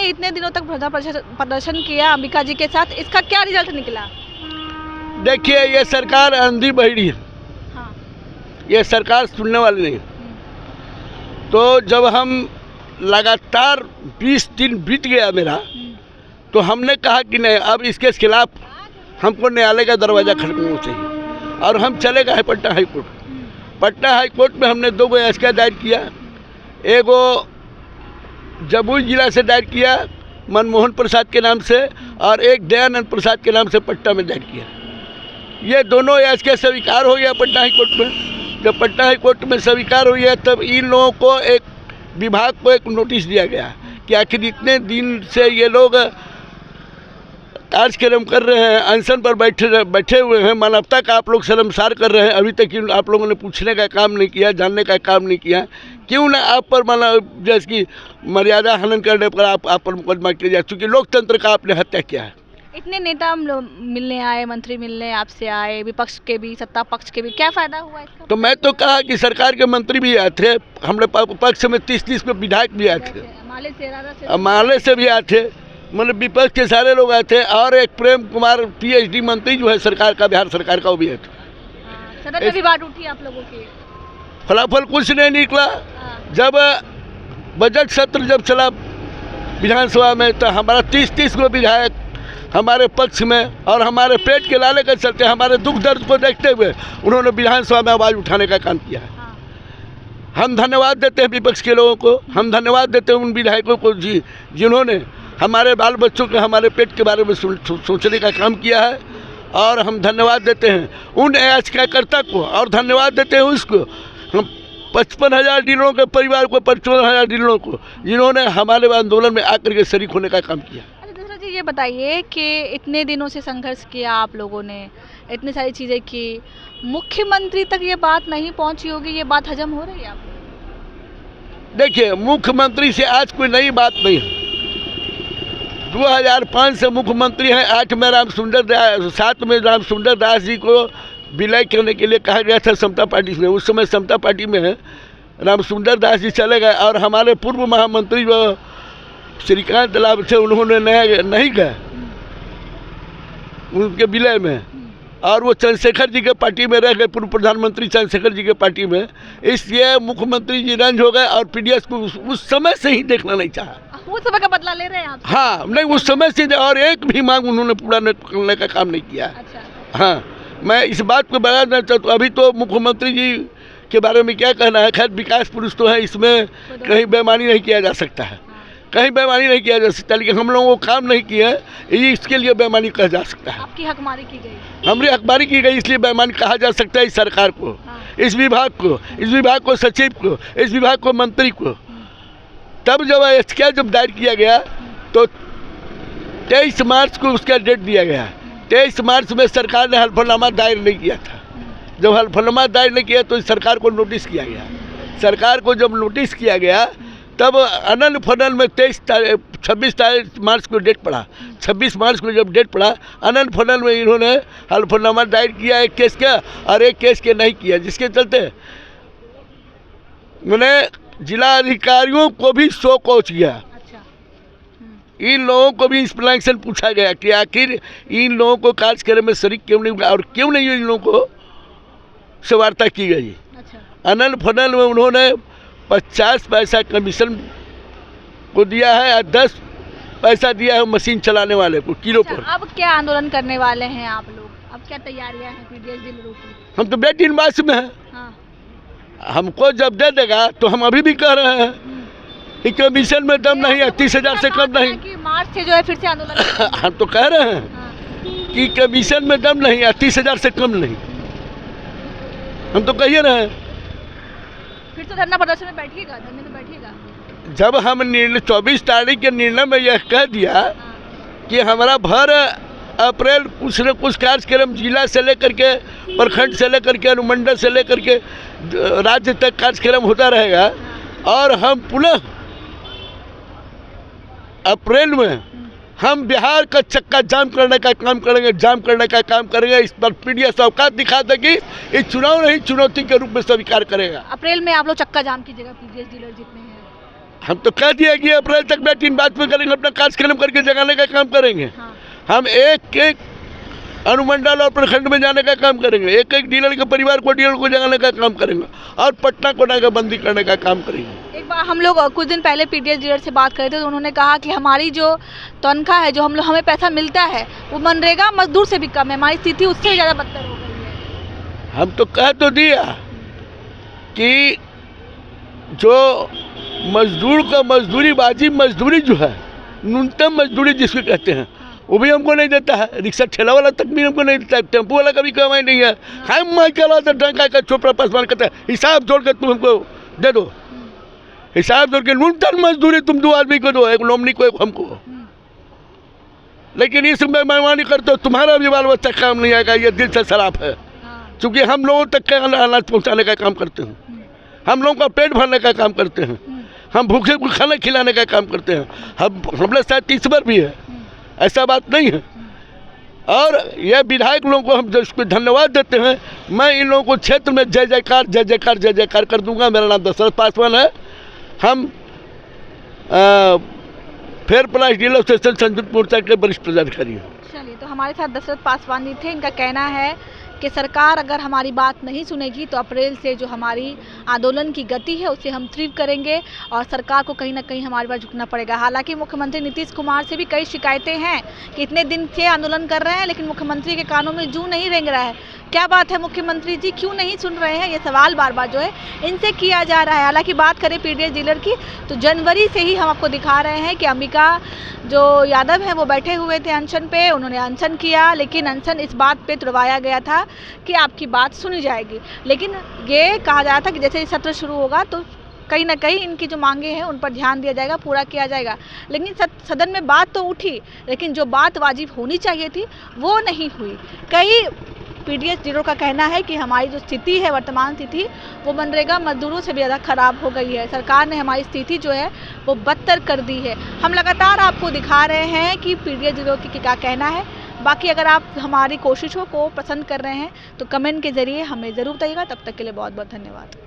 आपने इतने दिनों तक धरना प्रदर्शन किया अंबिका जी के साथ, इसका क्या रिजल्ट निकला? देखिए, ये सरकार अंधी बहरी है। हाँ। ये सरकार सुनने वाली नहीं। तो जब हम लगातार 20 दिन बीत गया मेरा, तो हमने कहा कि नहीं, अब इसके खिलाफ हमको न्यायालय का दरवाज़ा खटकना चाहिए और हम चले गए Patna high court. Patna high court में हमने 2 याचिका दायर किया। एगो जमुई जिला से दायर किया मनमोहन प्रसाद के नाम से, और एक दयानंद प्रसाद के नाम से पटना में दायर किया। ये दोनों याचिका स्वीकार हो गया पटना हाई कोर्ट में। जब पटना हाई कोर्ट में स्वीकार हो गया, तब इन लोगों को एक विभाग को एक नोटिस दिया गया कि आखिर इतने दिन से ये लोग कार्यक्रम कर रहे हैं, अनशन पर बैठे हुए हैं, मानवता का आप लोग शर्मसार कर रहे हैं, अभी तक आप लोगों ने पूछने का काम नहीं किया, जानने का काम नहीं किया। क्यों ना आप पर जैसे कि मर्यादा हनन करने पर आप पर मुकदमा किया जाए, क्योंकि लोकतंत्र का आपने हत्या किया है। इतने नेता मिलने आए, मंत्री मिलने आपसे आए, विपक्ष के भी सत्ता पक्ष के भी, क्या फायदा हुआ इसका? तो मैं तो कहा कि सरकार के मंत्री भी आए थे, हमने पक्ष में 30 में विधायक भी आए थे, माले से भी आए थे, मतलब विपक्ष के सारे लोग आए थे, और एक प्रेम कुमार PhD मंत्री जो है सरकार का, बिहार सरकार का, वो भी आए थे। सदन में भी बात उठी आप लोगों की? फलाफल कुछ नहीं निकला। जब बजट सत्र जब चला विधानसभा में, तो हमारा 30 को विधायक हमारे पक्ष में, और हमारे पेट के लाले के चलते, हमारे दुख दर्द को देखते हुए उन्होंने विधानसभा में आवाज़ उठाने का काम किया है। हम धन्यवाद देते हैं विपक्ष के लोगों को, हम धन्यवाद देते हैं उन विधायकों को जिन्होंने हमारे बाल बच्चों के, हमारे पेट के बारे में सोचने का काम किया है। और हम धन्यवाद देते हैं उन याचिकाकर्ता को, और धन्यवाद देते हैं उसको, हम 55,000 डीलरों के परिवार को, 55,000 डीलरों को, जिन्होंने हमारे आंदोलन में आकर के शरीक होने का काम किया। दूसरा जी, ये बताइए कि इतने दिनों से संघर्ष किया आप लोगों ने, इतनी सारी चीज़ें की, मुख्यमंत्री तक ये बात नहीं पहुंची होगी, ये बात हजम हो रही है आपको? देखिए, मुख्यमंत्री से आज कोई नई बात नहीं है। 2005 से मुख्यमंत्री हैं। 7 में राम सुंदर दास जी को विलय करने के लिए कहा गया था समता पार्टी में। उस समय समता पार्टी में राम सुंदर दास जी चले गए, और हमारे पूर्व महामंत्री जो श्रीकांत लाभ थे, उन्होंने नहीं गए उनके विलय में, और वो चंद्रशेखर जी के पार्टी में रह गए, पूर्व प्रधानमंत्री चंद्रशेखर जी के पार्टी में। इसलिए मुख्यमंत्री जी रंज हो गए, और PDS को उस समय से ही देखना नहीं चाहा। उस समय का बदला ले रहे हैं आप? हाँ, नहीं, उस समय से, और एक भी मांग उन्होंने पूरा करने का काम नहीं किया। अच्छा। हाँ, मैं इस बात को बताना चाहता हूँ। अभी तो मुख्यमंत्री जी के बारे में क्या कहना है, खैर विकास पुरुष तो है, इसमें कहीं बेईमानी नहीं किया जा सकता है, कहीं बेईमानी नहीं किया जा सकता, लेकिन हम लोगों को काम नहीं किया है, इसके लिए बेईमानी कहा जा सकता है। आपकी हकमारी की गई? हमारी हकमारी की गई, इसलिए बेईमानी कहा जा सकता है इस सरकार को, इस विभाग को, सचिव को, इस विभाग को, मंत्री को। तब जब दायर किया गया, तो 23 मार्च को उसका डेट दिया गया। 23 मार्च में सरकार ने हलफनामा दायर नहीं किया था। जब हलफनामा दायर नहीं किया, तो सरकार को नोटिस किया गया। सरकार को जब नोटिस किया गया, तब अनल फनल में 26 मार्च को डेट पड़ा। 26 मार्च को जब डेट पड़ा, अनल फनल में इन्होंने हलफनामा दायर किया एक केस का, और एक केस के नहीं किया, जिसके चलते मैंने जिला अधिकारियों को भी शो कॉज किया। अच्छा। इन लोगों को भी एक्सप्लेनेशन पूछा गया कि आखिर इन लोगों को कार्यक्रम में शरीक क्यों नहीं, और क्यों नहीं इन लोगों को से वार्ता की गई। अच्छा। अनल फनल में उन्होंने 50 पैसा कमीशन को दिया है, और 10 पैसा दिया है मशीन चलाने वाले को किलो पर। अब क्या आंदोलन करने वाले हैं आप लोग? अब क्या तैयारियां हैं PDS डीलरों की? हम तो बेटिनबास में हैं। हाँ। हमको जब दे देगा, तो हम अभी भी कह रहे हैं कि कमीशन में दम नहीं है, 30,000 से कम नहीं। कि मार्च से जो है फिर से आंदोलन हम तो कह रहे हैं कि कमीशन में दम नहीं है, 30,000 से कम नहीं। हम तो कहिए रहे हैं। फिर तो धरना प्रदर्शन में बैठिएगा, धरने में बैठिएगा। जब हम 24 तारीख के निर्णय में यह कह दिया कि हमारा भर अप्रैल कुछ न कुछ कार्यक्रम जिला से लेकर के, प्रखंड से लेकर के, अनुमंडल से लेकर के राज्य तक कार्यक्रम होता रहेगा, और हम पुनः अप्रैल में हम बिहार का चक्का जाम करने का काम करेंगे। इस पर PDS औकात दिखा देगी, ये चुनाव नहीं, चुनौती के रूप में स्वीकार करेगा। अप्रैल में आप लोग चक्का जाम कीजिएगा, PDS डीलर जितने हैं? हम तो कह दिया कि अप्रैल तक बैटिंग बाद में करेंगे, अपना कार्यक्रम करके जगाने का काम करेंगे। हाँ। हम एक एक अनुमंडल और प्रखंड में जाने का काम करेंगे, एक एक डीलर के परिवार को, डीलर को जगाने का काम करेंगे और पटना को नाकाबंदी करने का काम करेंगे। एक बार हम लोग कुछ दिन पहले पीडीएस डीलर से बात कर रहे थे, तो उन्होंने कहा कि हमारी जो तनख्वाह है, जो हमें पैसा मिलता है, वो मनरेगा मजदूर से भी कम है, हमारी स्थिति उससे भी ज़्यादा बदतर हो गई है। हम तो कह तो दिया कि जो मजदूर का मजदूरी जो है, न्यूनतम मजदूरी जिसको कहते हैं, वो भी हमको नहीं देता है। रिक्शा ठेला वाला तक भी हमको नहीं देता है, टेम्पो वाला का भी कमाई नहीं है। हम मैं चलाता डंका का चोपड़ा पासवान कहता है हिसाब जोड़ के तुम हमको दे दो, हिसाब जोड़ के न्यूनतम मजदूरी तुम 2 आदमी को दो, एक नॉमिनी को, एक हमको। लेकिन इस बेईमानी करते हो, तुम्हारा भी बाल बच्चा काम नहीं आएगा, ये दिल से शराब है। क्योंकि हम लोगों तक का अनाज पहुँचाने का काम करते हैं, हम लोगों का पेट भरने का काम करते हैं, हम भूखे को खाना खिलाने का काम करते हैं। हम लोग शायद 30 बार भी है, ऐसा बात नहीं है। और यह विधायक लोगों को हम जिसको धन्यवाद देते हैं। मैं इन लोगों को क्षेत्र में जय जयकार कर दूंगा। मेरा नाम दशरथ पासवान है। हम फेयर प्राइस डीलर एसोसिएशन संयुक्त मोर्चा के वरिष्ठ पदाधिकारी हैं। चलिए, तो हमारे साथ दशरथ पासवान जी थे। इनका कहना है कि सरकार अगर हमारी बात नहीं सुनेगी तो अप्रैल से जो हमारी आंदोलन की गति है उसे हम तीव्र करेंगे और सरकार को कहीं ना कहीं हमारे पास झुकना पड़ेगा। हालांकि मुख्यमंत्री नीतीश कुमार से भी कई शिकायतें हैं कि इतने दिन से आंदोलन कर रहे हैं लेकिन मुख्यमंत्री के कानों में जूं नहीं रेंग रहा है। क्या बात है, मुख्यमंत्री जी क्यों नहीं सुन रहे हैं? ये सवाल बार बार जो है इनसे किया जा रहा है। हालांकि बात करें पीडीएस डीलर की, तो जनवरी से ही हम आपको दिखा रहे हैं कि अंबिका जो यादव है वो बैठे हुए थे अनशन पे। उन्होंने अनशन किया, लेकिन अनशन इस बात पे तुड़वाया गया था कि आपकी बात सुनी जाएगी। लेकिन ये कहा जा रहा था कि जैसे सत्र शुरू होगा तो कहीं ना कहीं इनकी जो मांगे हैं उन पर ध्यान दिया जाएगा, पूरा किया जाएगा। लेकिन सदन में बात तो उठी, लेकिन जो बात वाजिब होनी चाहिए थी वो नहीं हुई। कई पीडीएस डीलरों का कहना है कि हमारी जो स्थिति है, वर्तमान स्थिति, वो मनरेगा मजदूरों से भी ज़्यादा ख़राब हो गई है। सरकार ने हमारी स्थिति जो है वो बदतर कर दी है। हम लगातार आपको दिखा रहे हैं कि पीडीएस डीलरों की क्या कहना है। बाकी अगर आप हमारी कोशिशों को पसंद कर रहे हैं तो कमेंट के ज़रिए हमें ज़रूर बताइएगा। तब तक के लिए बहुत बहुत धन्यवाद।